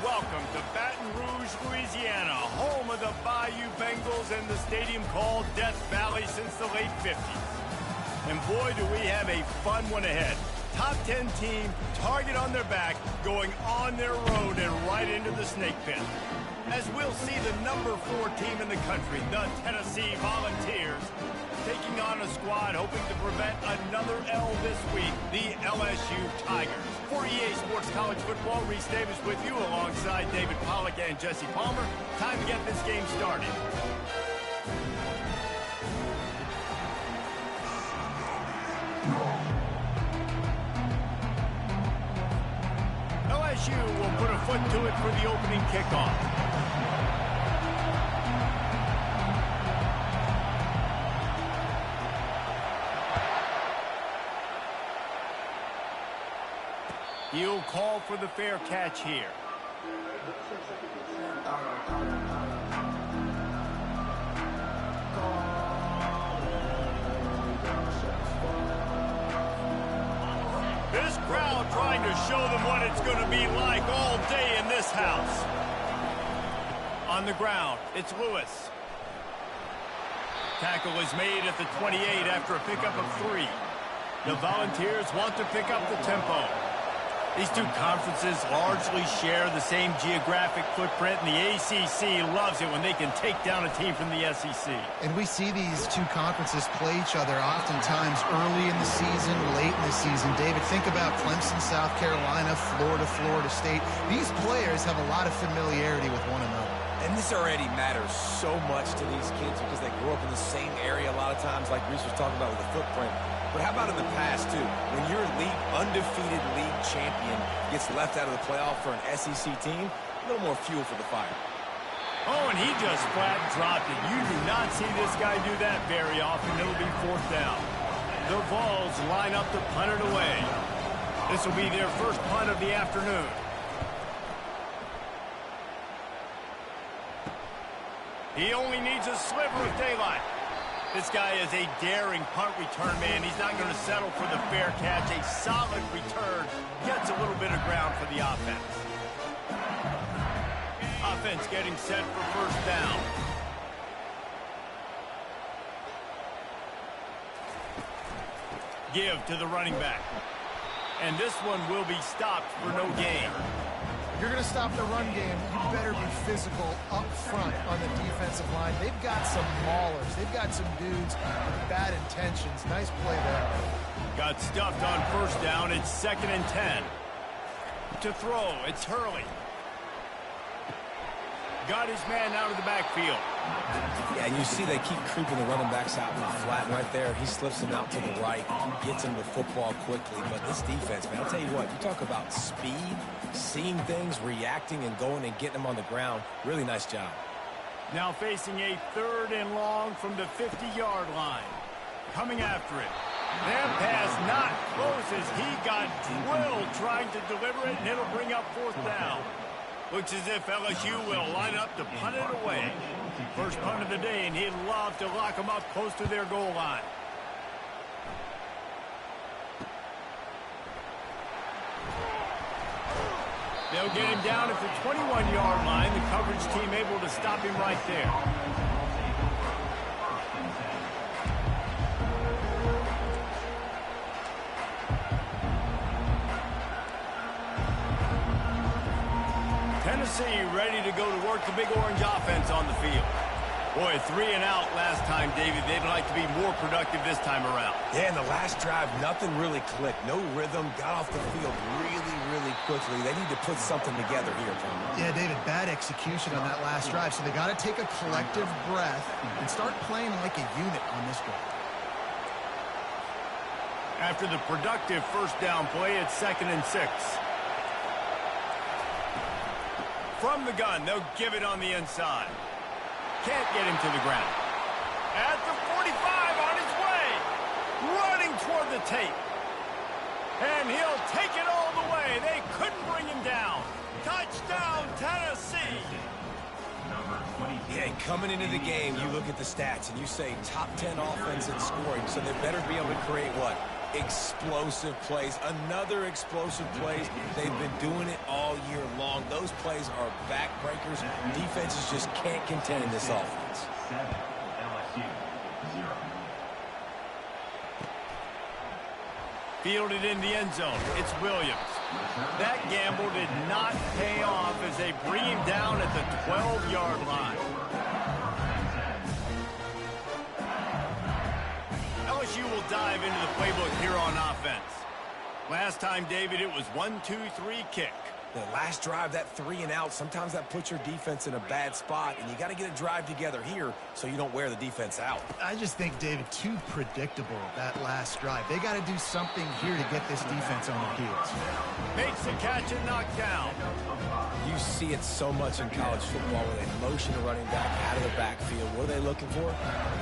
welcome to Baton Rouge, Louisiana, home of the Bayou Bengals and the stadium called Death Valley since the late 50s. And boy, do we have a fun one ahead. Top 10 team, target on their back, going on their road and right into the snake pit. As we'll see the number 4 team in the country, the Tennessee Volunteers, taking on a squad hoping to prevent another L this week, the LSU Tigers. For EA Sports College Football, Reese Davis with you alongside David Pollack and Jesse Palmer. Time to get this game started. LSU will put a foot to it for the opening kickoff. He'll call for the fair catch here. This crowd trying to show them what it's going to be like all day in this house. On the ground, it's Lewis. Tackle is made at the 28 after a pickup of 3. The Volunteers want to pick up the tempo. These two conferences largely share the same geographic footprint, and the ACC loves it when they can take down a team from the SEC. And we see these two conferences play each other oftentimes early in the season, late in the season. David, think about Clemson, South Carolina, Florida, Florida State. These players have a lot of familiarity with one another. And this already matters so much to these kids because they grew up in the same area a lot of times, like Reese was talking about with the footprint. But how about in the past, too? When your undefeated league champion gets left out of the playoff for an SEC team, a little more fuel for the fire. Oh, and he just flat dropped it. You do not see this guy do that very often. It'll be 4th down. The Vols line up to punt it away. This will be their first punt of the afternoon. He only needs a sliver of daylight. This guy is a daring punt return man. He's not going to settle for the fair catch. A solid return gets a little bit of ground for the offense. Offense getting set for 1st down. Give to the running back. And this one will be stopped for no gain. If you're going to stop the run game, you better be physical up front on the defensive line. They've got some maulers. They've got some dudes with bad intentions. Nice play there. Got stuffed on 1st down. It's 2nd and 10. To throw, it's Hurley. Got his man out of the backfield. Yeah, and you see they keep creeping the running backs out in the flat right there. He slips them out to the right, gets him the football quickly. But this defense, man, I'll tell you what, you talk about speed, seeing things, reacting, and going and getting them on the ground. Really nice job. Now facing a 3rd and long from the 50-yard line. Coming after it. That pass not close as he got drilled trying to deliver it, and it'll bring up 4th down. Looks as if LSU will line up to punt it away. First punt of the day, and he'd love to lock them up close to their goal line. They'll get him down at the 21-yard line. The coverage team able to stop him right there. Tennessee ready to go to work the Big Orange offense on the field. Boy, 3 and out last time, David. They'd like to be more productive this time around. Yeah, in the last drive, nothing really clicked. No rhythm. Got off the field really quickly. They need to put something together here, Tom. Yeah, David, bad execution on that last drive. So they got to take a collective breath and start playing like a unit on this drive. After the productive 1st down play, it's 2nd and 6. From the gun, they'll give it on the inside. Can't get him to the ground. At the 45, on his way. Running toward the tape. And he'll take it all the way. They couldn't bring him down. Touchdown, Tennessee. Yeah, coming into the game, you look at the stats and you say top 10 offense in scoring, so they better be able to create what? explosive plays. Another explosive plays. They've been doing it all year long. Those plays are backbreakers. Defenses just can't contend in this offense. 7, LSU, 0. Fielded in the end zone. It's Williams. That gamble did not pay off as they bring him down at the 12-yard line. LSU will dive into the playbook here on offense. Last time, David, it was 1-2-3 kick. The last drive, that 3 and out, sometimes that puts your defense in a bad spot, and you got to get a drive together here so you don't wear the defense out. I just think, David, too predictable, that last drive. They got to do something here to get this defense on their heels. Makes the catch and knocked down. You see it so much in college football where they motion a running back out of the backfield. What are they looking for?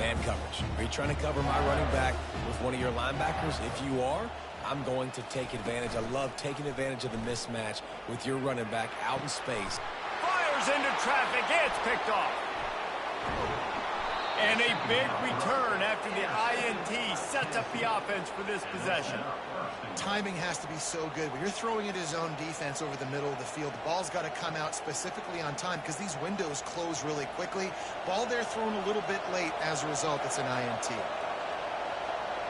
Man coverage. Are you trying to cover my running back with one of your linebackers? If you are, I'm going to take advantage. I love taking advantage of the mismatch with your running back out in space. Fires into traffic. It's picked off. And a big return after the INT sets up the offense for this possession. Timing has to be so good. When you're throwing at his own defense over the middle of the field, the ball's got to come out specifically on time because these windows close really quickly. Ball there thrown a little bit late. As a result, it's an INT.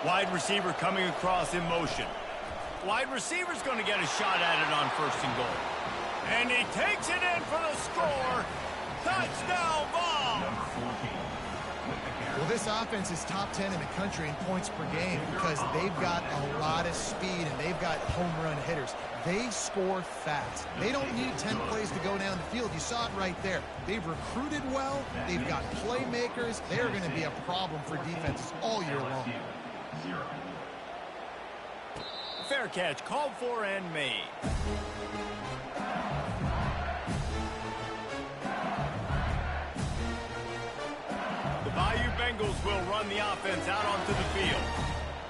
Wide receiver coming across in motion. Wide receiver's going to get a shot at it on 1st and goal. And he takes it in for the score. Touchdown ball. Well, this offense is top 10 in the country in points per game because they've got a lot of speed and they've got home run hitters. They score fast. They don't need 10 plays to go down the field. You saw it right there. They've recruited well. They've got playmakers. They're going to be a problem for defenses all year long. 0. Fair catch called for and made. The Bayou Bengals will run the offense out onto the field.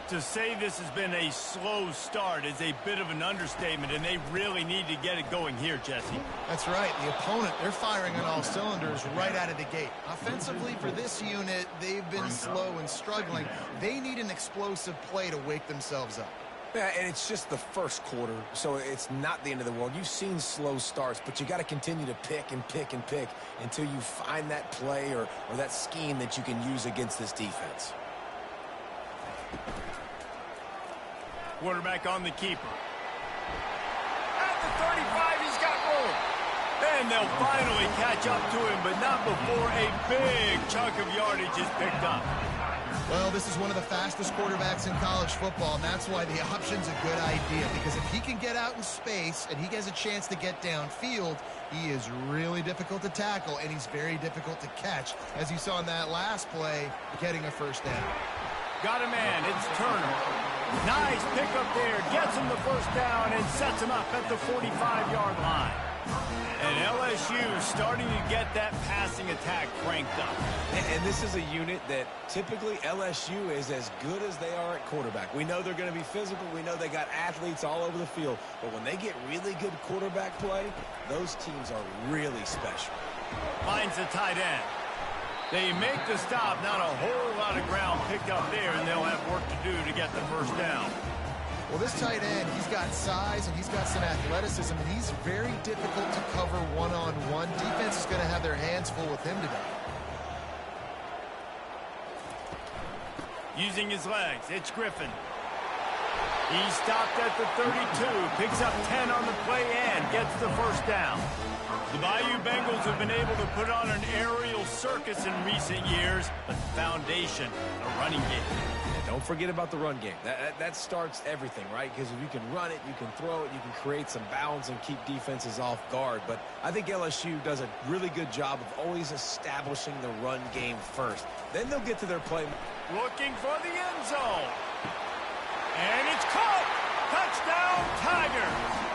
To say this has been a slow start is a bit of an understatement, and they really need to get it going here, Jesse. That's right. The opponent, they're firing on all cylinders right out of the gate. Offensively, for this unit, they've been slow and struggling. They need an explosive play to wake themselves up. Yeah, and it's just the first quarter, so it's not the end of the world. You've seen slow starts, but you got to continue to pick and pick and pick until you find that play or that scheme that you can use against this defense. Quarterback on the keeper. At the 35, he's got room. And they'll finally catch up to him, but not before a big chunk of yardage is picked up. Well, this is one of the fastest quarterbacks in college football, and that's why the option's a good idea, because if he can get out in space and he has a chance to get downfield, he is really difficult to tackle, and he's very difficult to catch, as you saw in that last play, getting a first down. Got a man. It's Turner. Nice pickup there. Gets him the first down and sets him up at the 45-yard line. And LSU starting to get that passing attack cranked up. And this is a unit that typically LSU is as good as they are at quarterback. We know they're going to be physical. We know they got athletes all over the field. But when they get really good quarterback play, those teams are really special. Finds the tight end. They make the stop. Not a whole lot of ground picked up there, and they'll have work to do to get the first down. Well, this tight end, he's got size and he's got some athleticism, and he's very difficult to cover one-on-one. Defense is going to have their hands full with him today. Using his legs, it's Griffin. He stopped at the 32, picks up 10 on the play and gets the first down. The Bayou Bengals have been able to put on an aerial circus in recent years, but the foundation, a running game. And don't forget about the run game. That starts everything, right? Because if you can run it, you can throw it, you can create some balance and keep defenses off guard. But I think LSU does a really good job of always establishing the run game first. Then they'll get to their play. Looking for the end zone. And it's caught! Touchdown, Tigers!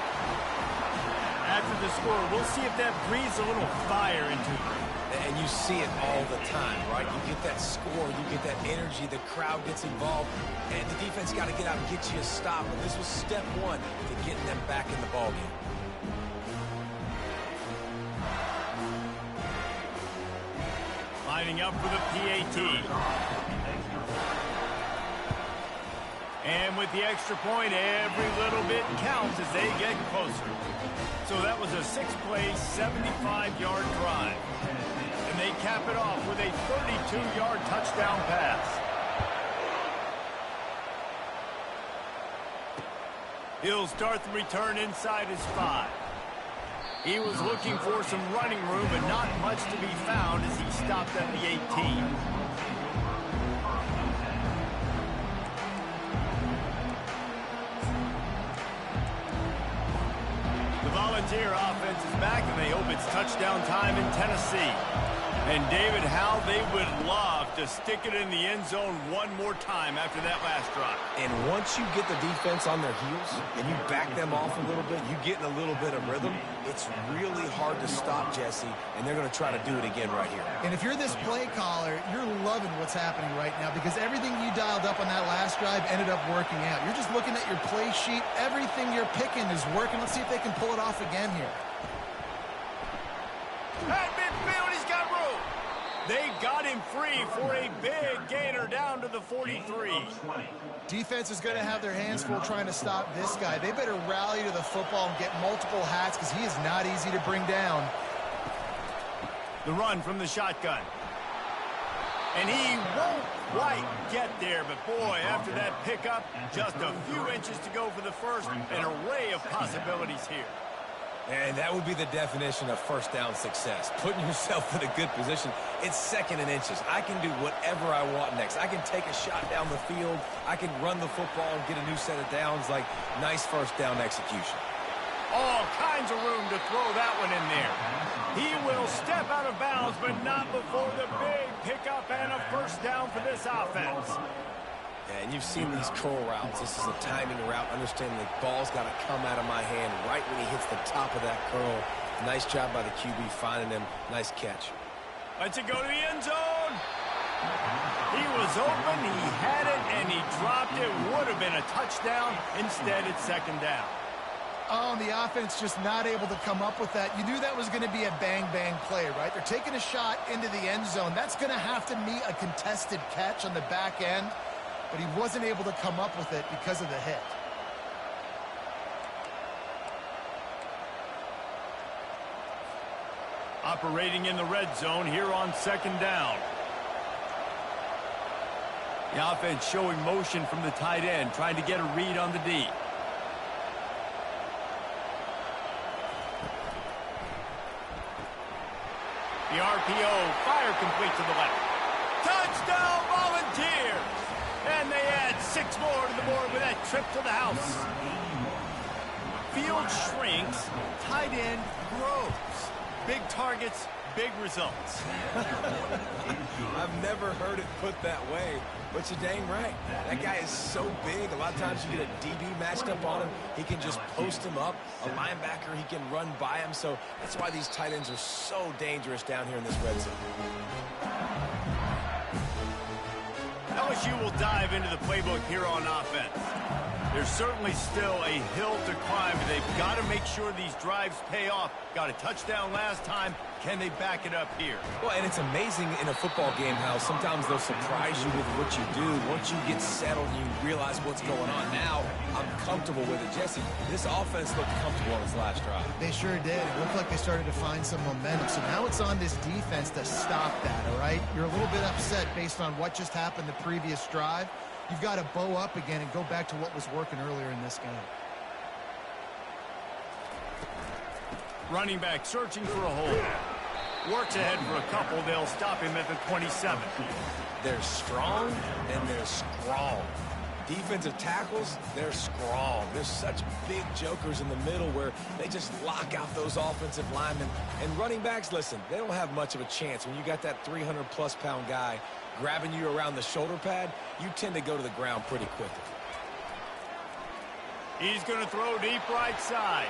After the score, we'll see if that breathes a little fire into them. And you see it all the time, right? You get that score, you get that energy, the crowd gets involved, and the defense got to get out and get you a stop. And this was step one to getting them back in the ballgame. Lining up for the PAT. And with the extra point, every little bit counts as they get closer. So that was a 6-play, 75-yard drive. And they cap it off with a 32-yard touchdown pass. He'll start the return inside his 5. He was looking for some running room, but not much to be found as he stopped at the 18. The Volunteer offense is back, and they hope it's touchdown time in Tennessee. And David, how they would love to stick it in the end zone one more time after that last drive. And once you get the defense on their heels and you back them off a little bit, you get in a little bit of rhythm, it's really hard to stop, Jesse, and they're going to try to do it again right here. And if you're this play caller, you're loving what's happening right now because everything you dialed up on that last drive ended up working out. You're just looking at your play sheet. Everything you're picking is working. Let's see if they can pull it off again here. At midfield, he's got room. They got him free for a big gainer down to the 43. Defense is going to have their hands full trying to stop this guy. They better rally to the football and get multiple hats because he is not easy to bring down. The run from the shotgun. And he won't quite get there, but boy, after that pickup, just a few inches to go for the first. An array of possibilities here. And that would be the definition of first down success. Putting yourself in a good position. It's second and inches. I can do whatever I want next. I can take a shot down the field. I can run the football and get a new set of downs. Like, nice first down execution. All kinds of room to throw that one in there. He will step out of bounds, but not before the big pickup and a first down for this offense. Yeah, and you've seen these curl routes. This is a timing route. Understanding the ball's got to come out of my hand right when he hits the top of that curl. Nice job by the QB finding him. Nice catch. Let's it go to the end zone. He was open, he had it, and he dropped it. Would have been a touchdown. Instead, it's second down. Oh, and the offense just not able to come up with that. You knew that was going to be a bang-bang play, right? They're taking a shot into the end zone. That's going to have to meet a contested catch on the back end. But he wasn't able to come up with it because of the hit. Operating in the red zone here on second down. The offense showing motion from the tight end, trying to get a read on the D. The RPO, fire complete to the left. Touchdown, Volunteers! And they add 6 more to the board with that trip to the house. Field shrinks, tight end grows. Big targets, big results. I've never heard it put that way, but you're dang right. That guy is so big. A lot of times you get a DB matched up on him. He can just post him up. A linebacker, he can run by him. So that's why these tight ends are so dangerous down here in this red zone. LSU will dive into the playbook here on offense. There's certainly still a hill to climb, but they've got to make sure these drives pay off. Got a touchdown last time. Can they back it up here? Well, and it's amazing in a football game how sometimes they'll surprise you with what you do. Once you get settled and you realize what's going on, now I'm comfortable with it. Jesse, this offense looked comfortable on this last drive. They sure did. It looked like they started to find some momentum. So now it's on this defense to stop that, all right? You're a little bit upset based on what just happened the previous drive. You've got to bow up again and go back to what was working earlier in this game. Running back searching for a hole. Works ahead for a couple. They'll stop him at the 27. They're strong and they're strong. Defensive tackles, they're strong. There's such big jokers in the middle where they just lock out those offensive linemen. And running backs, listen, they don't have much of a chance. When you got that 300-plus pound guy grabbing you around the shoulder pad, you tend to go to the ground pretty quickly. He's going to throw deep right side.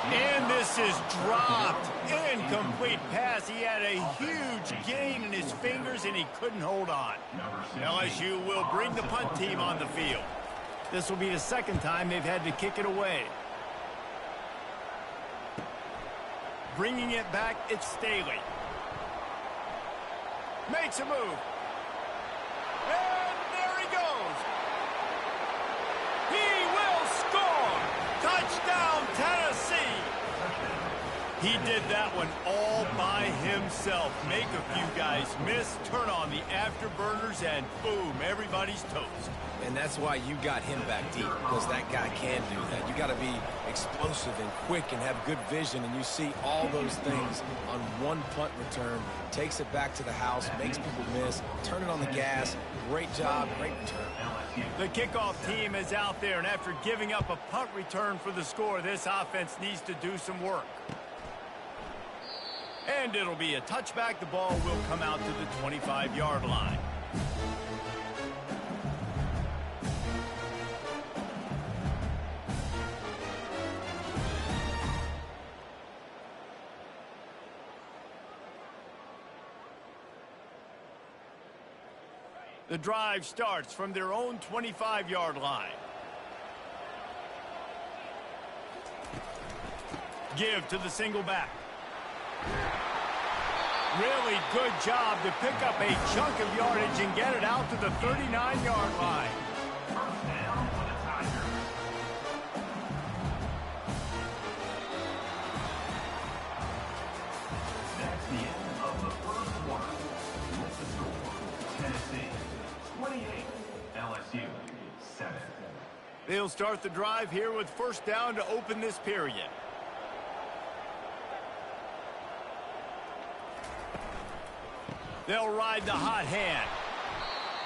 And this is dropped. Incomplete pass. He had a huge gain in his fingers, and he couldn't hold on. LSU will bring the punt team on the field. This will be the second time they've had to kick it away. Bringing it back, it's Staley. Makes a move. And there he goes. He did that one all by himself. Make a few guys miss, turn on the afterburners, and boom, everybody's toast. And that's why you got him back deep, because that guy can do that. You got to be explosive and quick and have good vision, and you see all those things on one punt return. Takes it back to the house, makes people miss, turn it on the gas. Great job, great return. The kickoff team is out there, and after giving up a punt return for the score, this offense needs to do some work. And it'll be a touchback. The ball will come out to the 25-yard line. The drive starts from their own 25-yard line. Give to the single back. Really good job to pick up a chunk of yardage and get it out to the 39-yard line. First down for the Tigers. That's the end of the first quarter. With the score, Tennessee 28, LSU 7. They'll start the drive here with first down to open this period. They'll ride the hot hand.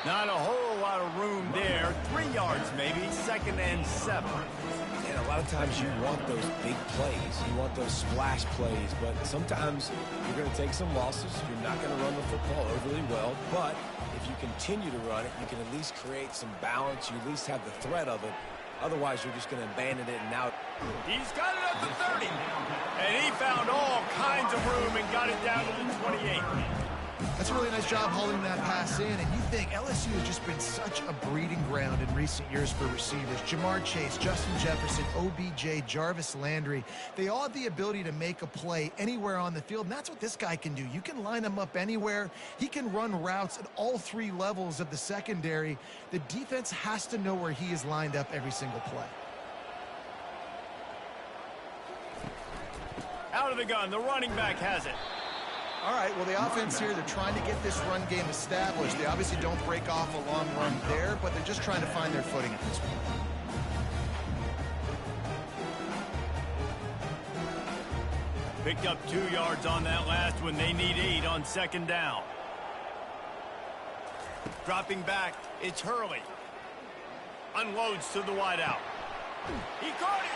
Not a whole lot of room there. 3 yards maybe, 2nd and 7. And a lot of times you want those big plays. You want those splash plays. But sometimes you're going to take some losses. You're not going to run the football overly well. But if you continue to run it, you can at least create some balance. You at least have the threat of it. Otherwise, you're just going to abandon it and now. He's got it at the 30. And he found all kinds of room and got it down to the 28. That's a really nice job holding that pass in, and you think LSU has just been such a breeding ground in recent years for receivers. Jamar Chase, Justin Jefferson, OBJ, Jarvis Landry, they all have the ability to make a play anywhere on the field, and that's what this guy can do. You can line him up anywhere. He can run routes at all 3 levels of the secondary. The defense has to know where he is lined up every single play. Out of the gun, the running back has it. All right, well, the offense here, they're trying to get this run game established. They obviously don't break off a long run there, but they're just trying to find their footing at this point. Picked up 2 yards on that last one. They need 8 on 2nd down. Dropping back, it's Hurley. Unloads to the wideout. He caught it!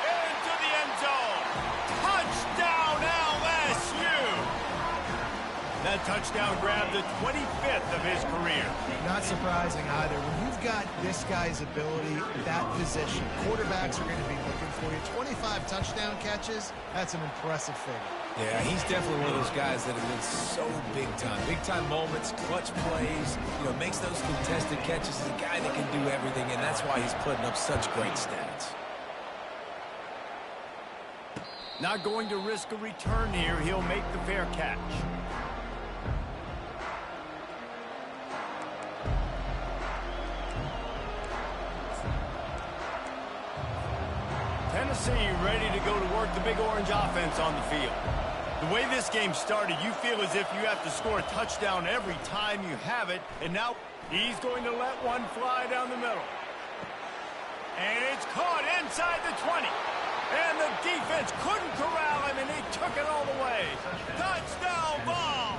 Into the end zone! Touchdown, LSU! That touchdown grabbed the 25th of his career. Not surprising either. When you've got this guy's ability, that position, quarterbacks are going to be looking for you. 25 touchdown catches, that's an impressive figure. Yeah, he's definitely one of those guys that have been so big time. Big time moments, clutch plays, makes those contested catches. He's a guy that can do everything, and that's why he's putting up such great stats. Not going to risk a return here. He'll make the fair catch. Tennessee ready to go to work the Big Orange offense on the field. The way this game started, you feel as if you have to score a touchdown every time you have it, and now he's going to let one fly down the middle. And it's caught inside the 20. And the defense couldn't corral him, and he took it all the way. Touchdown ball!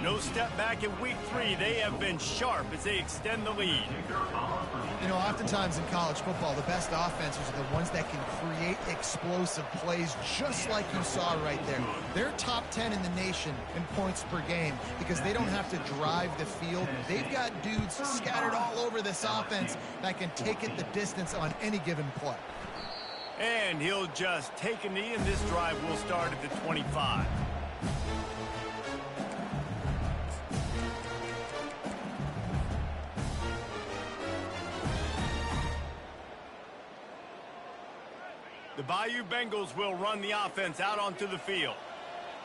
No step back in week 3. They have been sharp as they extend the lead. Oftentimes in college football, the best offenses are the ones that can create explosive plays, just like you saw right there. They're top 10 in the nation in points per game because they don't have to drive the field. They've got dudes scattered all over this offense that can take it the distance on any given play. And he'll just take a knee, and this drive will start at the 25. The Bayou Bengals will run the offense out onto the field.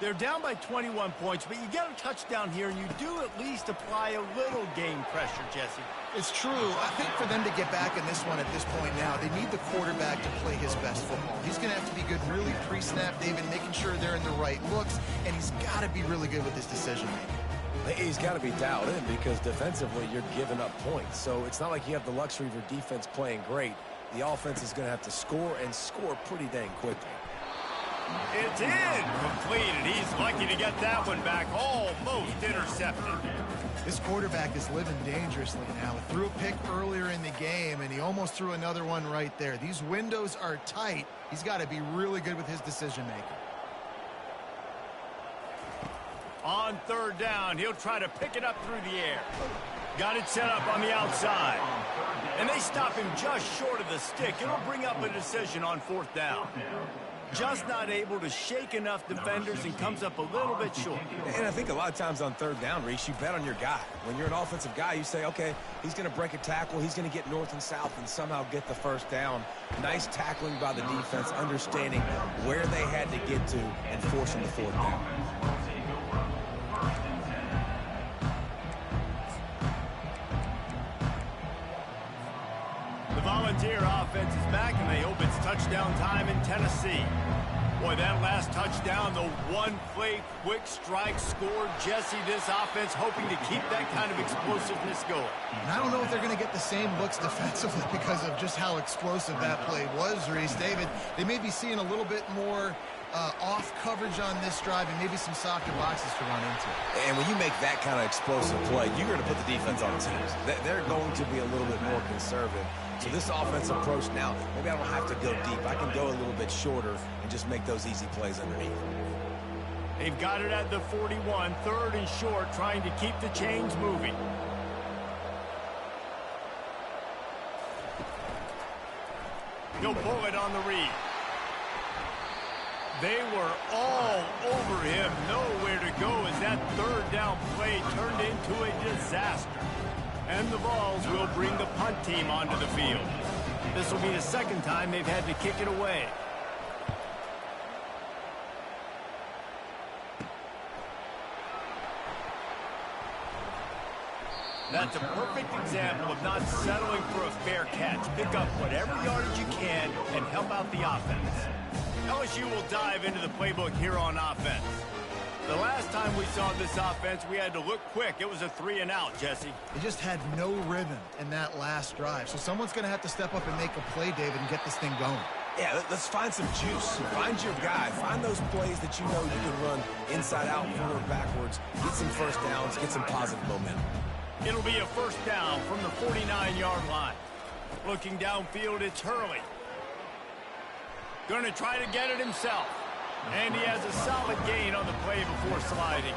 They're down by 21 points, but you get a touchdown here, and you do at least apply a little game pressure, Jesse. It's true. I think for them to get back in this one at this point now, they need the quarterback to play his best football. He's going to have to be good really pre-snap, David, making sure they're in the right looks, and he's got to be really good with his decision-making. He's got to be dialed in because defensively you're giving up points. So it's not like you have the luxury of your defense playing great. The offense is going to have to score and score pretty dang quickly. It's in. Completed. He's lucky to get that one back. Almost intercepted. This quarterback is living dangerously now. He threw a pick earlier in the game, and he almost threw another one right there. These windows are tight. He's got to be really good with his decision-making. On third down, he'll try to pick it up through the air. Got it set up on the outside. And they stop him just short of the stick. It'll bring up a decision on fourth down. Just not able to shake enough defenders and comes up a little bit short. And I think a lot of times on third down, Reese, you bet on your guy. When you're an offensive guy, you say, okay, he's going to break a tackle, he's going to get north and south and somehow get the first down. Nice tackling by the defense, understanding where they had to get to and forcing the fourth down. The Volunteer offense is back, and they hope it's touchdown time in Tennessee. Boy, that last touchdown, the one-play quick strike scored. Jesse, this offense hoping to keep that kind of explosiveness going. And I don't know if they're going to get the same looks defensively because of just how explosive that play was, Reese. David, they may be seeing a little bit more off coverage on this drive and maybe some softer boxes to run into. And when you make that kind of explosive play, you're going to put the defense on teams. They're going to be a little bit more conservative. So this offensive approach now, maybe I don't have to go deep. I can go a little bit shorter and just make those easy plays underneath. They've got it at the 41, third and short, trying to keep the chains moving. He'll pull it on the read. They were all over him, nowhere to go as that third down play turned into a disaster. And the Vols will bring the punt team onto the field. This will be the second time they've had to kick it away. That's a perfect example of not settling for a fair catch. Pick up whatever yardage you can and help out the offense. LSU will dive into the playbook here on offense. The last time we saw this offense, we had to look quick. It was a 3-and-out, Jesse. They just had no rhythm in that last drive. So someone's going to have to step up and make a play, David, and get this thing going. Yeah, let's find some juice. Find your guy. Find those plays that you know you can run inside out, forward, backwards. Get some first downs. Get some positive momentum. It'll be a first down from the 49-yard line. Looking downfield, it's Hurley. Going to try to get it himself. And he has a solid gain on the play before sliding.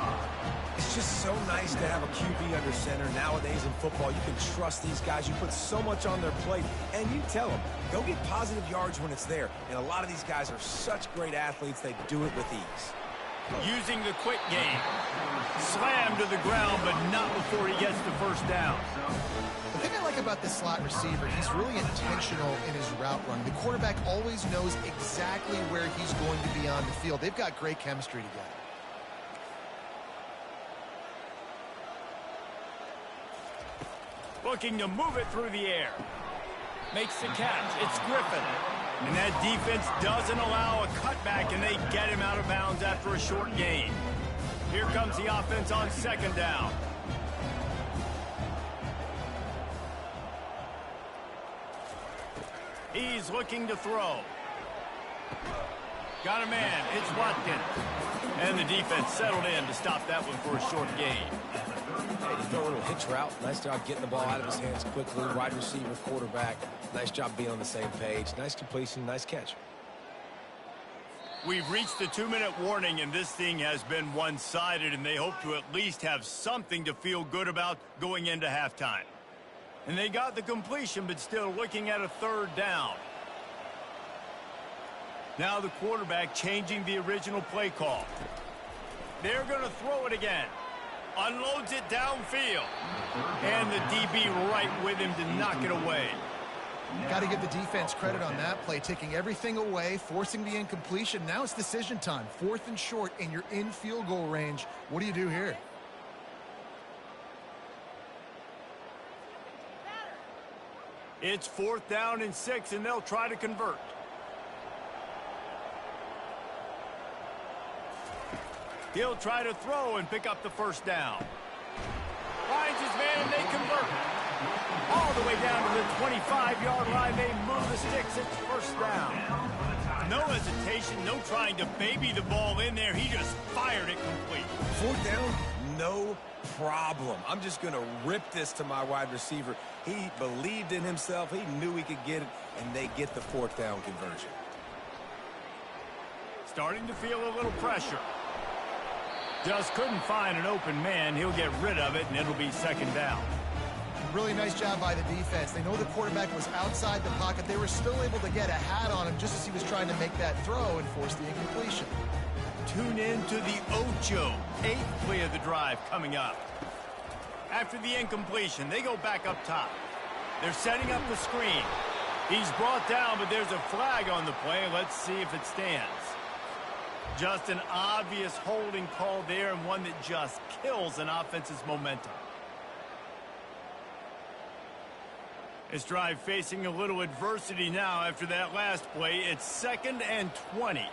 It's just so nice to have a QB under center. Nowadays in football, you can trust these guys. You put so much on their plate, and you tell them, go get positive yards when it's there. And a lot of these guys are such great athletes, they do it with ease. Using the quick game. Slammed to the ground, but not before he gets the first down. The thing I like about this slot receiver, he's really intentional in his route run. The quarterback always knows exactly where he's going to be on the field. They've got great chemistry together. Looking to move it through the air. Makes the catch. It's Griffin. And that defense doesn't allow a cutback, and they get him out of bounds after a short gain. Here comes the offense on second down. He's looking to throw. Got a man. It's Watkins. And the defense settled in to stop that one for a short gain. Hey, you throw a little hitch route. Nice job getting the ball out of his hands quickly. Wide receiver, quarterback. Nice job being on the same page. Nice completion, nice catch. We've reached the 2-minute warning, and this thing has been one-sided, and they hope to at least have something to feel good about going into halftime. And they got the completion, but still looking at a third down. Now the quarterback changing the original play call. They're going to throw it again. Unloads it downfield. And the DB right with him to knock it away. Got to give the defense credit on that play, taking everything away, forcing the incompletion. Now it's decision time. 4th and short, and you're in field goal range. What do you do here? It's 4th down and 6, and they'll try to convert. He'll try to throw and pick up the first down. Finds his man, and they convert. All the way down to the 25-yard line. They move the sticks. It's first down. No hesitation, no trying to baby the ball in there. He just fired it complete. 4th down, no problem. I'm just going to rip this to my wide receiver. He believed in himself. He knew he could get it, and they get the 4th down conversion. Starting to feel a little pressure. Just couldn't find an open man. He'll get rid of it, and it'll be 2nd down. Really nice job by the defense. They know the quarterback was outside the pocket. They were still able to get a hat on him just as he was trying to make that throw and force the incompletion. Tune in to the Ocho. 8th play of the drive coming up. After the incompletion, they go back up top. They're setting up the screen. He's brought down, but there's a flag on the play. Let's see if it stands. Just an obvious holding call there, and one that just kills an offense's momentum. This drive facing a little adversity now after that last play. It's 2nd and 20.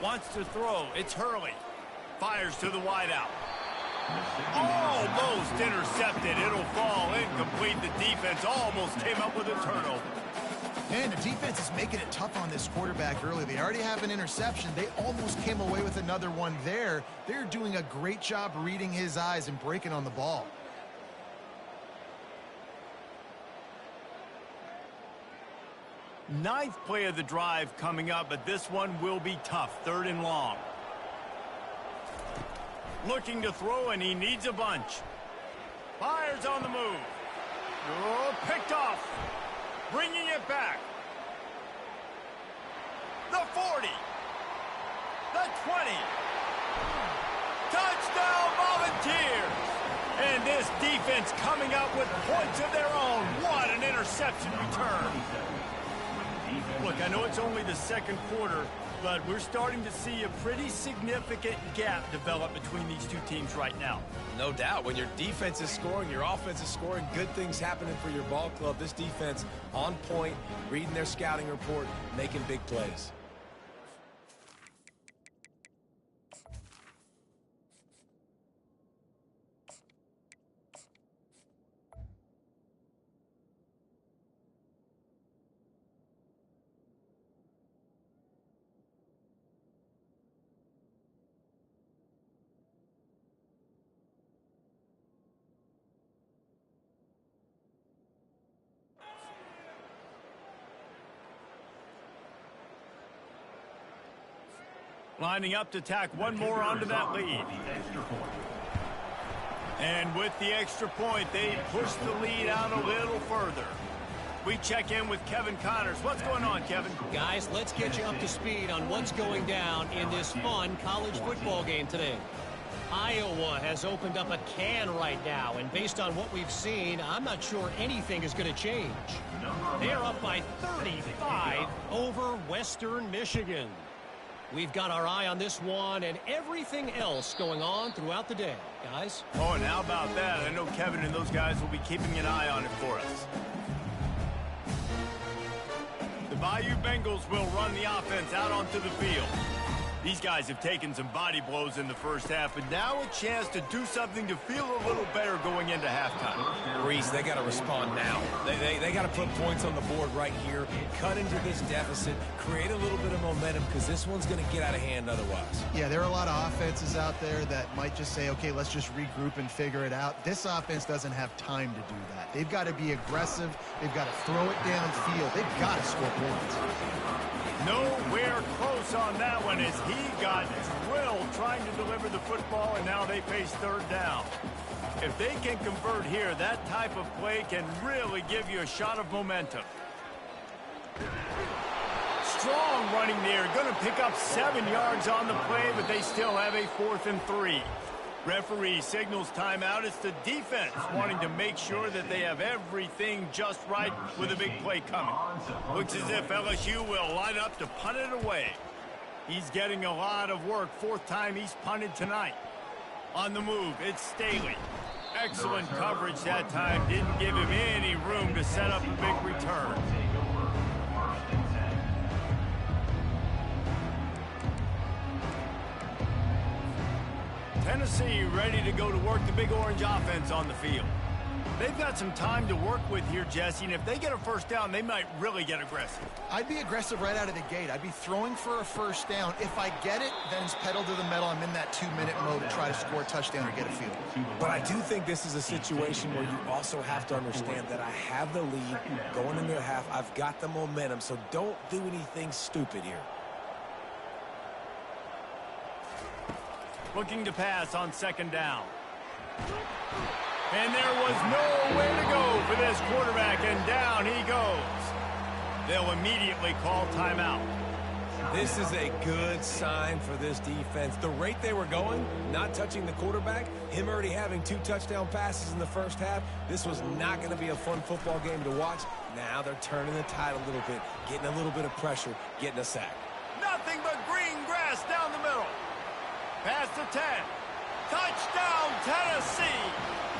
Wants to throw. It's Hurley. Fires to the wideout. Almost intercepted. It'll fall incomplete. The defense almost came up with a turnover. And the defense is making it tough on this quarterback early. They already have an interception. They almost came away with another one there. They're doing a great job reading his eyes and breaking on the ball. Ninth play of the drive coming up, but this one will be tough. 3rd and long. Looking to throw, and he needs a bunch. Fires on the move. Oh, picked off. Bringing it back. The 40. The 20. Touchdown Volunteers. And this defense coming up with points of their own. What an interception return. Look, I know it's only the 2nd quarter, but we're starting to see a pretty significant gap develop between these two teams right now. No doubt. When your defense is scoring, your offense is scoring, good things happening for your ball club. This defense on point, reading their scouting report, making big plays. Lining up to tack one more onto that lead. And with the extra point, they push the lead out a little further. We check in with Kevin Connors. What's going on, Kevin? Guys, let's get you up to speed on what's going down in this fun college football game today. Iowa has opened up a can right now, and based on what we've seen, I'm not sure anything is going to change. They're up by 35 over Western Michigan. We've got our eye on this one and everything else going on throughout the day, guys. Oh, and how about that? I know Kevin and those guys will be keeping an eye on it for us. The Bayou Bengals will run the offense out onto the field. These guys have taken some body blows in the first half, but now a chance to do something to feel a little better going into halftime. Reese, they got to respond now. They got to put points on the board right here, cut into this deficit, create a little bit of momentum, because this one's going to get out of hand otherwise. Yeah, there are a lot of offenses out there that might just say, okay, let's just regroup and figure it out. This offense doesn't have time to do that. They've got to be aggressive. They've got to throw it downfield. They've got to score points. Nowhere close on that one as he got drilled trying to deliver the football, and now they face 3rd down. If they can convert here, that type of play can really give you a shot of momentum. Strong running there. Going to pick up 7 yards on the play, but they still have a 4th and 3. Referee signals timeout. It's the defense wanting to make sure that they have everything just right with a big play coming. Looks as if LSU will line up to punt it away. He's getting a lot of work. Fourth time he's punted tonight. On the move, it's Staley. Excellent coverage that time. Didn't give him any room to set up a big return. Tennessee ready to go to work the Big Orange offense on the field. They've got some time to work with here, Jesse, and if they get a first down, they might really get aggressive. I'd be aggressive right out of the gate. I'd be throwing for a first down. If I get it, then it's pedal to the metal. I'm in that 2-minute mode to try to score a touchdown or get a field. But I do think this is a situation where you also have to understand that I have the lead going into the half. I've got the momentum, so don't do anything stupid here. Looking to pass on second down. And there was nowhere to go for this quarterback, and down he goes. They'll immediately call timeout. This is a good sign for this defense. The rate they were going, not touching the quarterback, him already having 2 touchdown passes in the first half, this was not going to be a fun football game to watch. Now they're turning the tide a little bit, getting a little bit of pressure, getting a sack. Nothing but green grass down the middle. Pass to 10. Touchdown, Tennessee.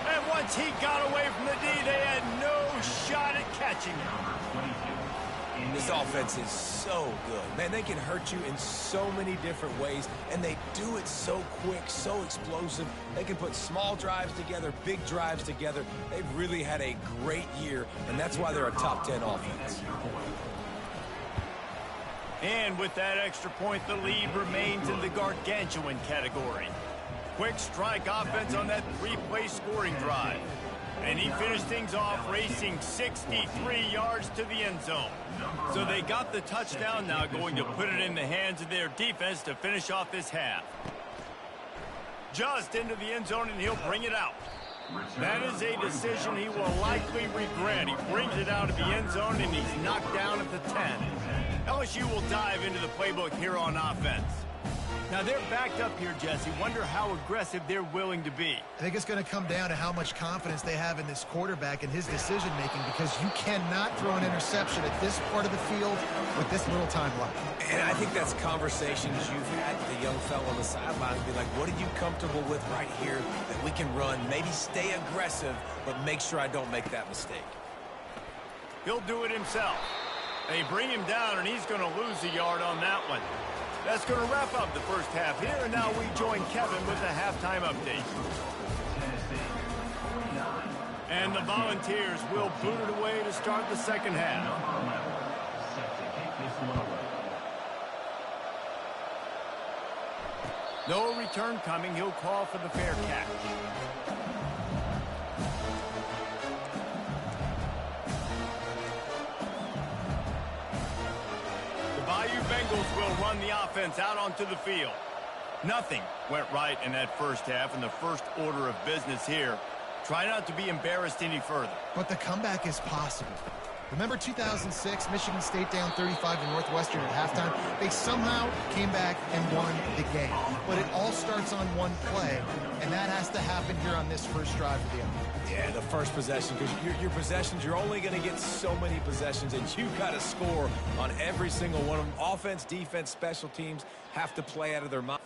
And once he got away from the D, they had no shot at catching him. This offense is so good. Man, they can hurt you in so many different ways, and they do it so quick, so explosive. They can put small drives together, big drives together. They've really had a great year, and that's why they're a top 10 offense. And with that extra point, the lead remains in the gargantuan category. Quick strike offense on that 3-play scoring drive. And he finished things off racing 63 yards to the end zone. So they got the touchdown, now going to put it in the hands of their defense to finish off this half. Just into the end zone, and he'll bring it out. That is a decision he will likely regret. He brings it out of the end zone, and he's knocked down at the 10. LSU will dive into the playbook here on offense. Now, they're backed up here, Jesse. Wonder how aggressive they're willing to be. I think it's going to come down to how much confidence they have in this quarterback and his decision-making, because you cannot throw an interception at this part of the field with this little time left. And I think that's conversations you've had with the young fellow on the sideline. Be like, what are you comfortable with right here that we can run? Maybe stay aggressive, but make sure I don't make that mistake. He'll do it himself. They bring him down, and he's going to lose a yard on that one. That's going to wrap up the first half here, and now we join Kevin with the halftime update. And the Volunteers will boot it away to start the second half. No return coming. He'll call for the fair catch. Bayou Bengals will run the offense out onto the field. Nothing went right in that first half, and the first order of business here. Try not to be embarrassed any further. But the comeback is possible. Remember 2006, Michigan State down 35 to Northwestern at halftime? They somehow came back and won the game. But it all starts on one play, and that has to happen here on this first drive of the offense. Yeah, the first possession, because your possessions, you're only going to get so many possessions, and you've got to score on every single one of them. Offense, defense, special teams have to play out of their mind.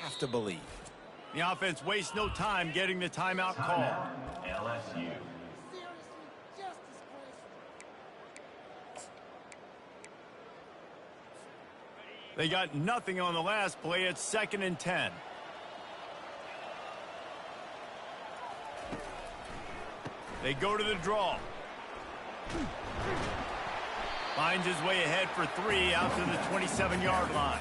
Have to believe. The offense wastes no time getting the timeout call. LSU. They got nothing on the last play. It's 2nd and 10. They go to the draw. Finds his way ahead for 3 out to the 27-yard line.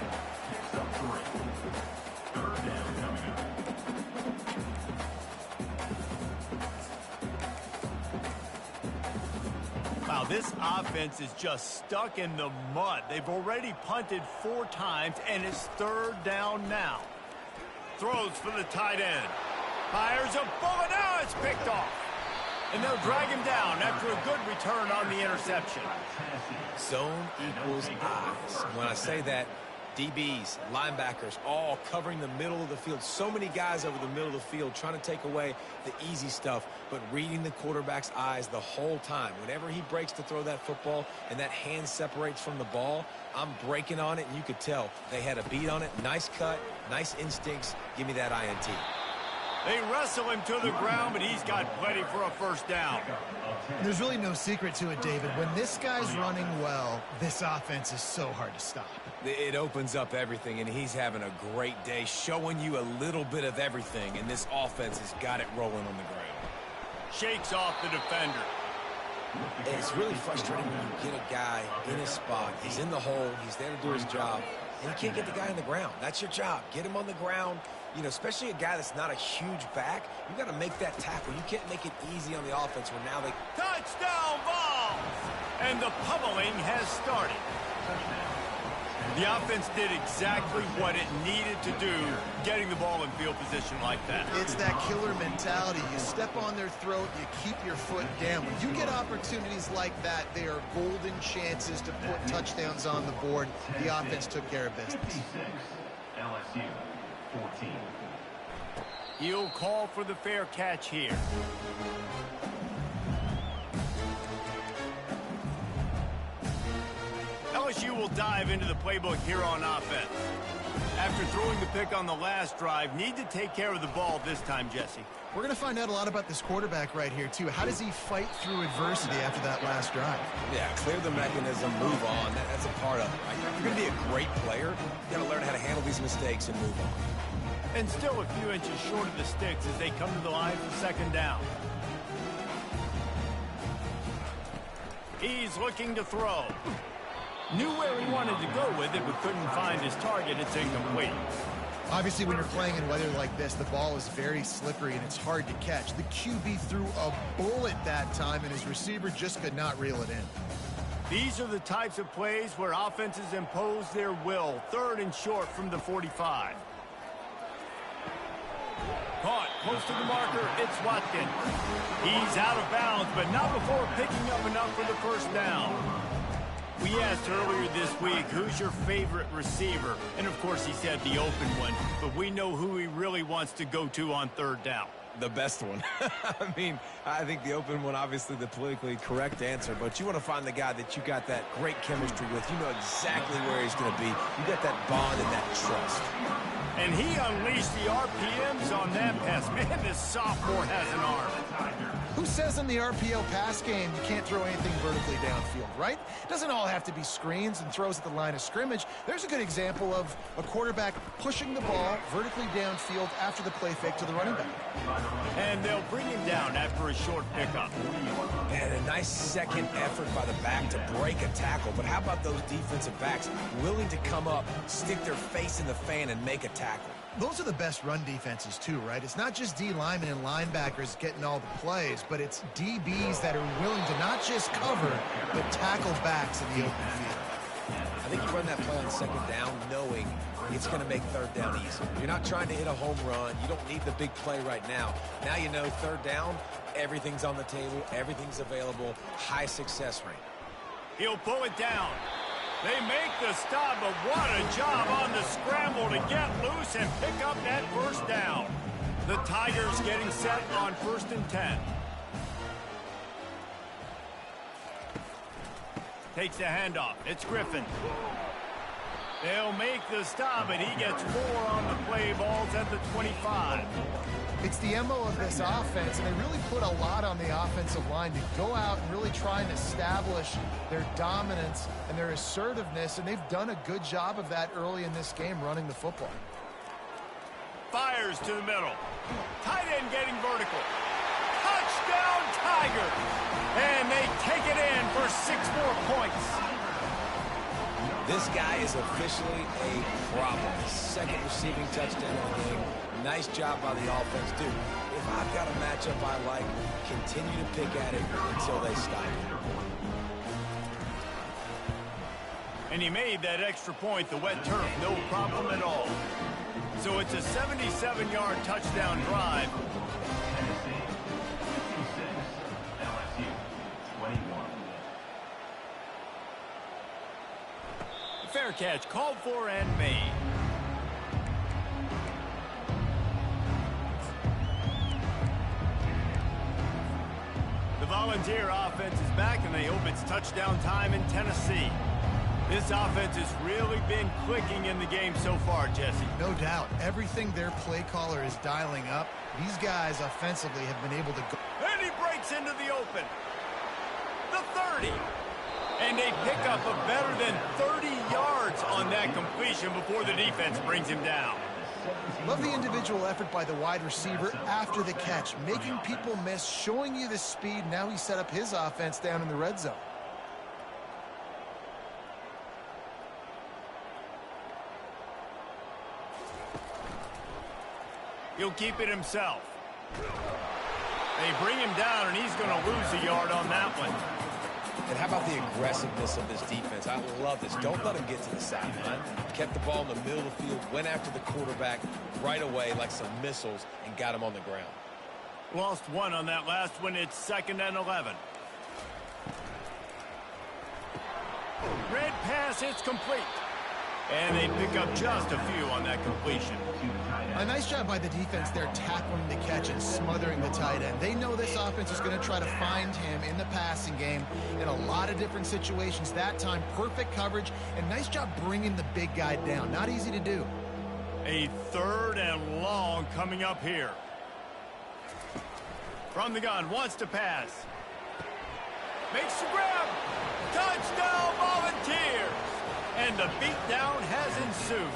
Wow, this offense is just stuck in the mud. They've already punted 4 times, and it's 3rd down now. Throws for the tight end. Fires a bullet. Now it's picked off. And they'll drag him down after a good return on the interception. Zone equals eyes. When I say that, DBs, linebackers, all covering the middle of the field. So many guys over the middle of the field trying to take away the easy stuff, but reading the quarterback's eyes the whole time. Whenever he breaks to throw that football and that hand separates from the ball, I'm breaking on it, and you could tell they had a beat on it. Nice cut, nice instincts. Give me that INT. They wrestle him to the ground, but he's got plenty for a first down. There's really no secret to it, David. When this guy's running well, this offense is so hard to stop. It opens up everything, and he's having a great day, showing you a little bit of everything, and this offense has got it rolling on the ground. Shakes off the defender. It's really frustrating when you get a guy in his spot. He's in the hole. He's there to do his job, and you can't get the guy on the ground. That's your job. Get him on the ground. You know, especially a guy that's not a huge back, you got to make that tackle. You can't make it easy on the offense where now they... Touchdown ball! And the pummeling has started. The offense did exactly what it needed to do, getting the ball in field position like that. It's that killer mentality. You step on their throat, you keep your foot down. When you get opportunities like that, they are golden chances to put touchdowns on the board. The offense took care of business. LSU 14. He'll call for the fair catch here. LSU will dive into the playbook here on offense. After throwing the pick on the last drive, need to take care of the ball this time, Jesse. We're going to find out a lot about this quarterback right here, too. How does he fight through adversity after that last drive? Yeah, clear the mechanism, move on. That's a part of it, right? If you're going to be a great player, you got to learn how to handle these mistakes and move on. And still a few inches short of the sticks as they come to the line for second down. He's looking to throw. Knew where he wanted to go with it, but couldn't find his target. It's incomplete. Obviously, when you're playing in weather like this, the ball is very slippery and it's hard to catch. The QB threw a bullet that time, and his receiver just could not reel it in. These are the types of plays where offenses impose their will. Third and short from the 45. Caught close to the marker. It's Watkins. He's out of bounds, but not before picking up enough for the first down. We asked earlier this week, who's your favorite receiver? And, of course, he said the open one. But we know who he really wants to go to on third down. The best one. I mean, I think the open one, obviously the politically correct answer, but you want to find the guy that you got that great chemistry with. You know exactly where he's going to be. You got that bond and that trust. And he unleashed the RPMs on that pass. Man, this sophomore has an arm. Who says in the RPO pass game you can't throw anything vertically downfield, right? It doesn't all have to be screens and throws at the line of scrimmage. There's a good example of a quarterback pushing the ball vertically downfield after the play fake to the running back. And they'll bring him down after a short pickup. And a nice second effort by the back to break a tackle. But how about those defensive backs willing to come up, stick their face in the fan, and make a tackle? Those are the best run defenses, too, right? It's not just D linemen and linebackers getting all the plays, but it's DBs that are willing to not just cover, but tackle backs in the open field. I think you run that play on second down knowing it's going to make third down easy. You're not trying to hit a home run. You don't need the big play right now. Now you know third down, everything's on the table, everything's available, high success rate. He'll pull it down. They make the stop, but what a job on the scramble to get loose and pick up that first down. The Tigers getting set on 1st and 10. Takes the handoff. It's Griffin. They'll make the stop, and he gets 4 on the play. Balls at the 25. It's the MO of this offense, and they really put a lot on the offensive line to go out and really try and establish their dominance and their assertiveness, and they've done a good job of that early in this game running the football. Fires to the middle. Tight end getting vertical. Touchdown Tigers! And they take it in for 6 more points. This guy is officially a problem. Second receiving touchdown of the game. Nice job by the offense, dude. If I've got a matchup I like, continue to pick at it until they stop it. And he made that extra point, the wet turf, no problem at all. So it's a 77-yard touchdown drive. Fair catch, called for and made. The Volunteer offense is back, and they hope it's touchdown time in Tennessee. This offense has really been clicking in the game so far, Jesse. No doubt. Everything their play caller is dialing up, these guys offensively have been able to go. And he breaks into the open. The 30. And they pick up a better than 30 yards on that completion before the defense brings him down. Love the individual effort by the wide receiver after the catch, making people miss, showing you the speed. Now he set up his offense down in the red zone. He'll keep it himself. They bring him down, and he's going to lose a yard on that one. And how about the aggressiveness of this defense? I love this. Don't let him get to the sideline. Kept the ball in the middle of the field, went after the quarterback right away like some missiles, and got him on the ground. Lost one on that last one. It's 2nd and 11. Red pass, it's complete. And they pick up just a few on that completion. A nice job by the defense there, tackling the catch and smothering the tight end. They know this offense is going to try to find him in the passing game in a lot of different situations. That time, perfect coverage, and nice job bringing the big guy down. Not easy to do. A 3rd and long coming up here. From the gun, wants to pass. Makes the grab. Touchdown, Volunteers. And the beatdown has ensued.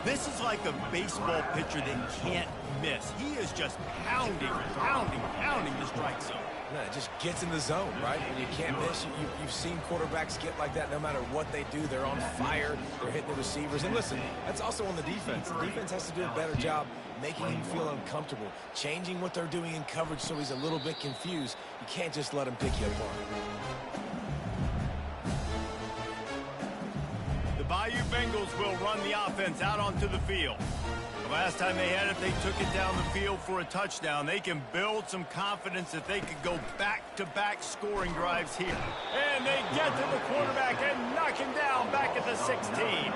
This is like a baseball pitcher that can't miss. He is just pounding the strike zone. No, it just gets in the zone, right? When you can't miss, you've seen quarterbacks get like that no matter what they do. They're on fire. They're hitting the receivers. And listen, that's also on the defense. The defense has to do a better job making him feel uncomfortable, changing what they're doing in coverage so he's a little bit confused. You can't just let him pick you apart. The Bayou Bengals will run the offense out onto the field. The last time they had it, they took it down the field for a touchdown. They can build some confidence that they could go back-to-back scoring drives here. And they get to the quarterback and knock him down back at the 16.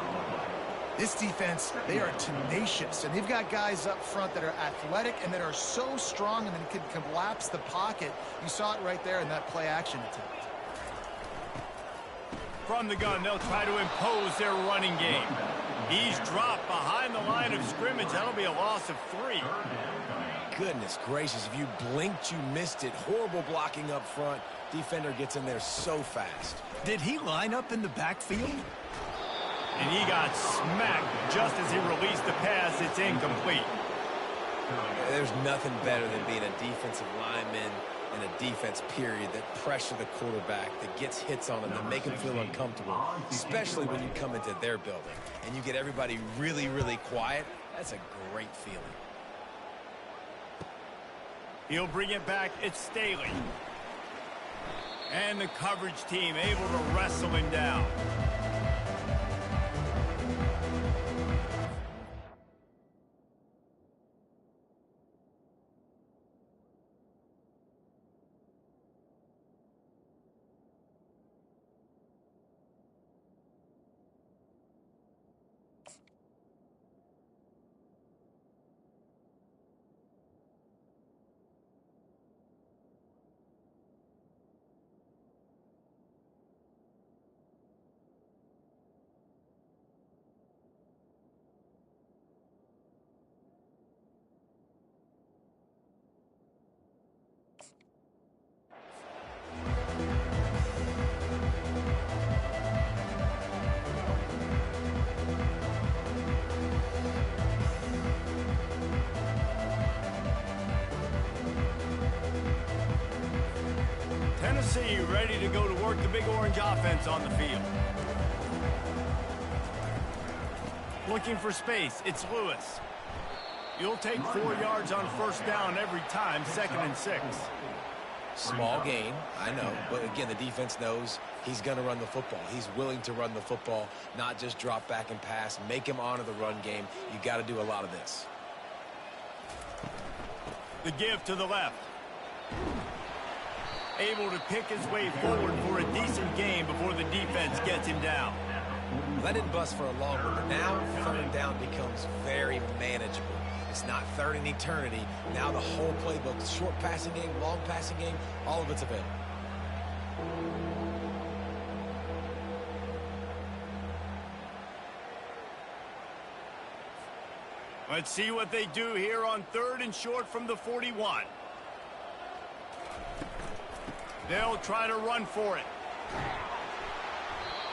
This defense, they are tenacious, and they've got guys up front that are athletic and that are so strong and then can collapse the pocket. You saw it right there in that play-action attempt. From the gun, they'll try to impose their running game. He's dropped behind the line of scrimmage. That'll be a loss of 3. Goodness gracious, if you blinked, you missed it. Horrible blocking up front. Defender gets in there so fast. Did he line up in the backfield? And he got smacked just as he released the pass. It's incomplete. There's nothing better than being a defensive lineman in a defense period that pressure the quarterback, that gets hits on him, that make him feel uncomfortable, especially when you come into their building and you get everybody really, really quiet. That's a great feeling. He'll bring it back. It's Staley. And the coverage team able to wrestle him down. Tennessee ready to go to work the Big Orange offense on the field. Looking for space, it's Lewis. You'll take 4 yards on first down every time, 2nd and 6. Small gain, I know, but again, the defense knows he's going to run the football. He's willing to run the football, not just drop back and pass, make him honor the run game. You got to do a lot of this. The give to the left. able to pick his way forward for a decent game before the defense gets him down. That didn't bust for a long one, but now third down becomes very manageable. It's not third in eternity. Now the whole playbook, short passing game, long passing game, all of it's available. Let's see what they do here on 3rd and short from the 41. They'll try to run for it.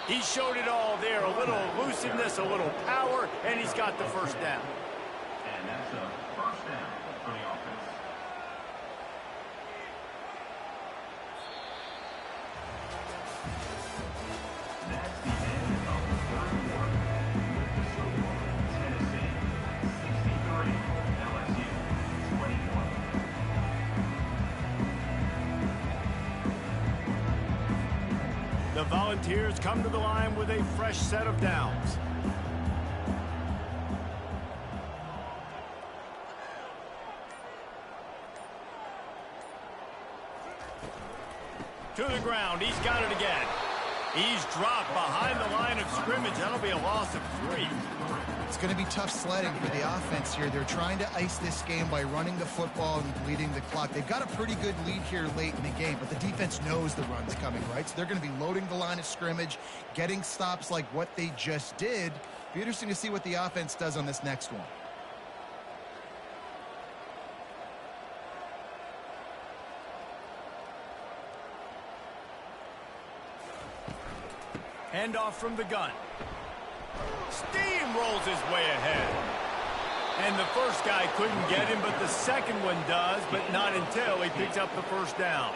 He showed it all there. A little elusiveness, a little power, and he's got the first down. And that's a first down for the offense. That's the end of the third quarter. Tennessee 63, LSU 21. The Volunteers come to the line with a fresh set of downs. To the ground. He's got it again. He's dropped behind the line of scrimmage. That'll be a loss of 3. It's going to be tough sledding for the offense here. They're trying to ice this game by running the football and bleeding the clock. They've got a pretty good lead here late in the game, but the defense knows the run's coming, right? So they're going to be loading the line of scrimmage, getting stops like what they just did. Be interesting to see what the offense does on this next one. Handoff from the gun. Steamrolls his way ahead. And the first guy couldn't get him, but the second one does, but not until he picks up the first down.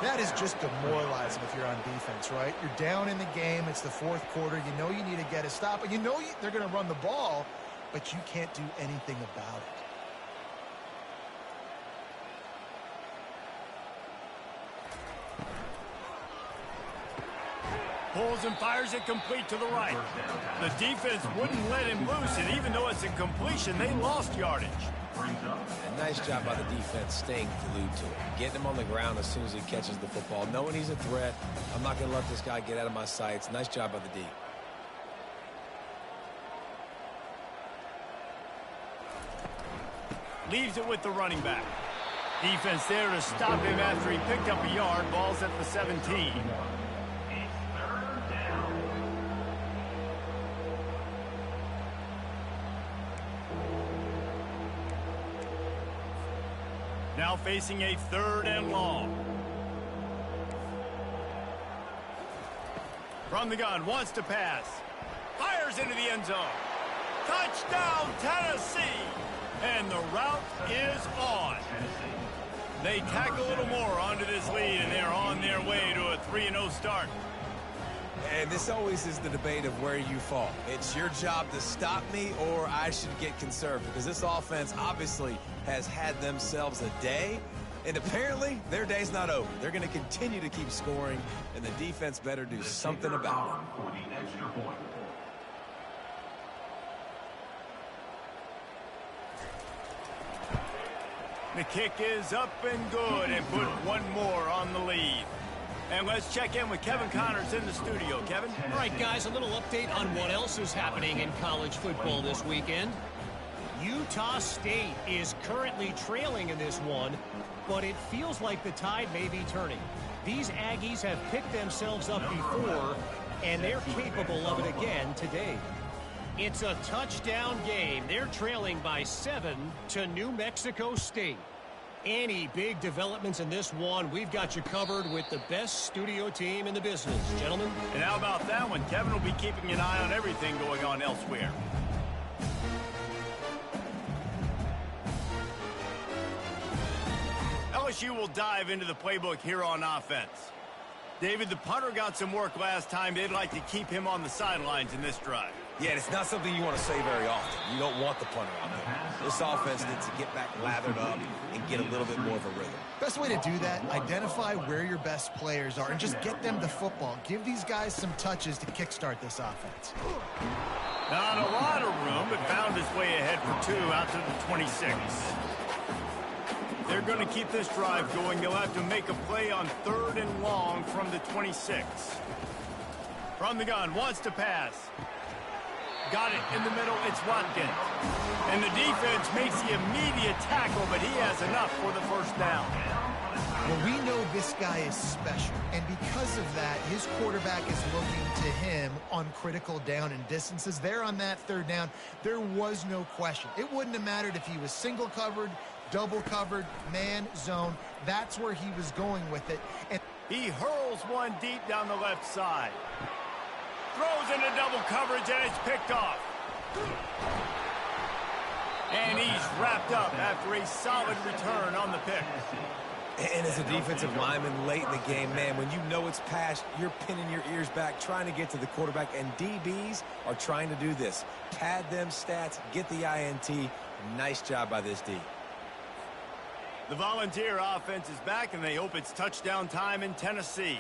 That is just demoralizing if you're on defense, right? You're down in the game. It's the 4th quarter. You know you need to get a stop, and you know they're going to run the ball, but you can't do anything about it. Pulls and fires it complete to the right. The defense wouldn't let him loose, and even though it's a completion, they lost yardage. A nice job by the defense staying glued to it. Getting him on the ground as soon as he catches the football. Knowing he's a threat, I'm not going to let this guy get out of my sights. Nice job by the D. Leaves it with the running back. Defense there to stop him after he picked up a yard. Ball's at the 17. Now facing a 3rd and long. From the gun, wants to pass. Fires into the end zone. Touchdown, Tennessee! And the route is on. They tack a little more onto this lead, and they're on their way to a 3-0 start. And this always is the debate of where you fall. It's your job to stop me, or I should get conserved, because this offense obviously has had themselves a day, and apparently their day's not over. They're going to continue to keep scoring, and the defense better do something about it. For the extra point. The kick is up and good, and put one more on the lead. And let's check in with Kevin Connors in the studio. Kevin? All right, guys, a little update on what else is happening in college football this weekend. Utah State is currently trailing in this one, but it feels like the tide may be turning. These Aggies have picked themselves up before, and they're capable of it again today. It's a touchdown game. They're trailing by 7 to New Mexico State. Any big developments in this one, we've got you covered with the best studio team in the business, gentlemen. And how about that one? Kevin will be keeping an eye on everything going on elsewhere. LSU will dive into the playbook here on offense. David, the punter got some work last time. They'd like to keep him on the sidelines in this drive. Yeah, it's not something you want to say very often. You don't want the punter out there. This offense needs to get back lathered up and get a little bit more of a rhythm. Best way to do that, identify where your best players are and just get them the football. Give these guys some touches to kickstart this offense. Not a lot of room, but found his way ahead for 2 out to the 26. They're going to keep this drive going. They'll have to make a play on 3rd and long from the 26. From the gun, wants to pass. Got it in the middle. It's Watkins. And the defense makes the immediate tackle, but he has enough for the first down. Well, we know this guy is special, and because of that, his quarterback is looking to him on critical down and distances. There on that 3rd down, there was no question. It wouldn't have mattered if he was single covered, double covered, man, zone. That's where he was going with it. And he hurls one deep down the left side. Throws into double coverage, and it's picked off. And he's wrapped up after a solid return on the pick. And as a defensive lineman late in the game, man, when you know it's passed, you're pinning your ears back, trying to get to the quarterback, and DBs are trying to do this. Pad them stats, get the INT. Nice job by this D. The Volunteer offense is back, and they hope it's touchdown time in Tennessee.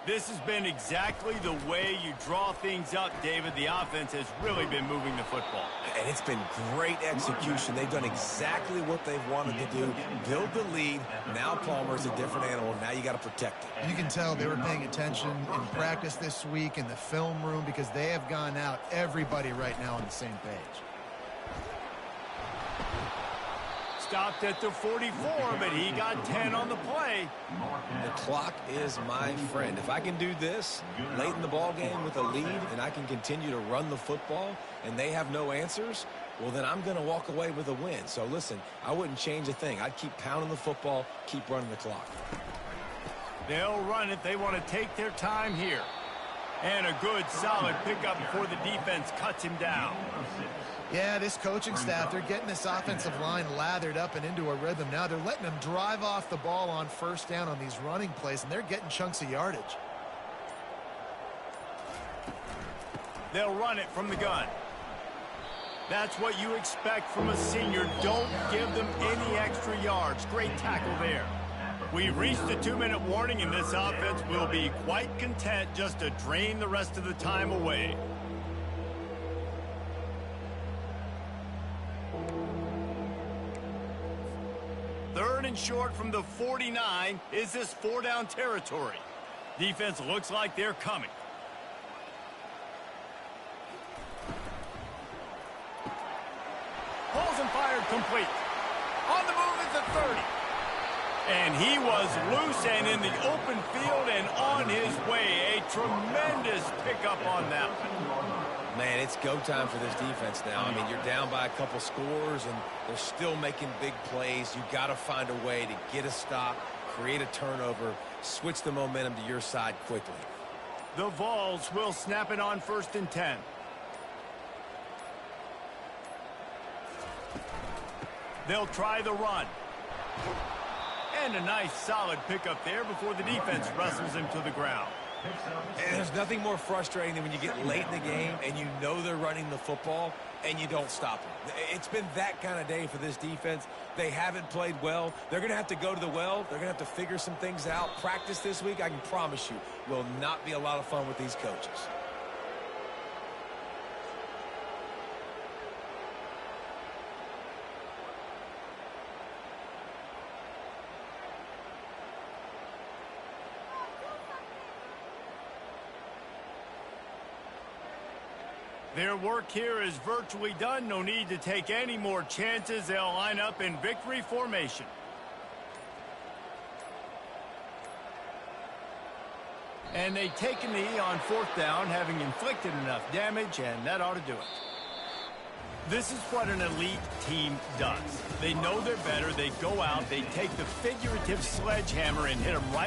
This has been exactly the way you draw things up, David. The offense has really been moving the football. And it's been great execution. They've done exactly what they've wanted to do. Build the lead. Now Palmer's a different animal. Now you got to protect it. you can tell they were paying attention in practice this week in the film room because they have gone out, everybody right now on the same page. Stopped at the 44, but he got 10 on the play. The clock is my friend. If I can do this late in the ball game with a lead and I can continue to run the football and they have no answers, well, then I'm going to walk away with a win. So, listen, I wouldn't change a thing. I'd keep pounding the football, keep running the clock. They'll run it. They want to take their time here. And a good, solid pickup before the defense cuts him down. Yeah, this coaching staff, they're getting this offensive line lathered up and into a rhythm. Now they're letting them drive off the ball on 1st down on these running plays, and they're getting chunks of yardage. They'll run it from the gun. That's what you expect from a senior. Don't give them any extra yards. Great tackle there. We've reached the 2-minute warning, and this offense will be quite content just to drain the rest of the time away. Third and short from the 49. Is this 4-down territory? Defense looks like they're coming. Pulls and fired complete. On the move is the 30. And he was loose and in the open field and on his way. A tremendous pickup on that one. Man, it's go time for this defense now. I mean, you're down by a couple scores, and they're still making big plays. You've got to find a way to get a stop, create a turnover, switch the momentum to your side quickly. The Vols will snap it on 1st and 10. They'll try the run. And a nice, solid pickup there before the defense wrestles him to the ground. And there's nothing more frustrating than when you get late in the game and you know they're running the football and you don't stop them. It's been that kind of day for this defense. They haven't played well. They're going to have to go to the well. They're going to have to figure some things out. Practice this week, I can promise you, will not be a lot of fun with these coaches. Their work here is virtually done. No need to take any more chances. They'll line up in victory formation. And they take a knee on 4th down, having inflicted enough damage, and that ought to do it. This is what an elite team does. They know they're better. They go out, they take the figurative sledgehammer and hit them right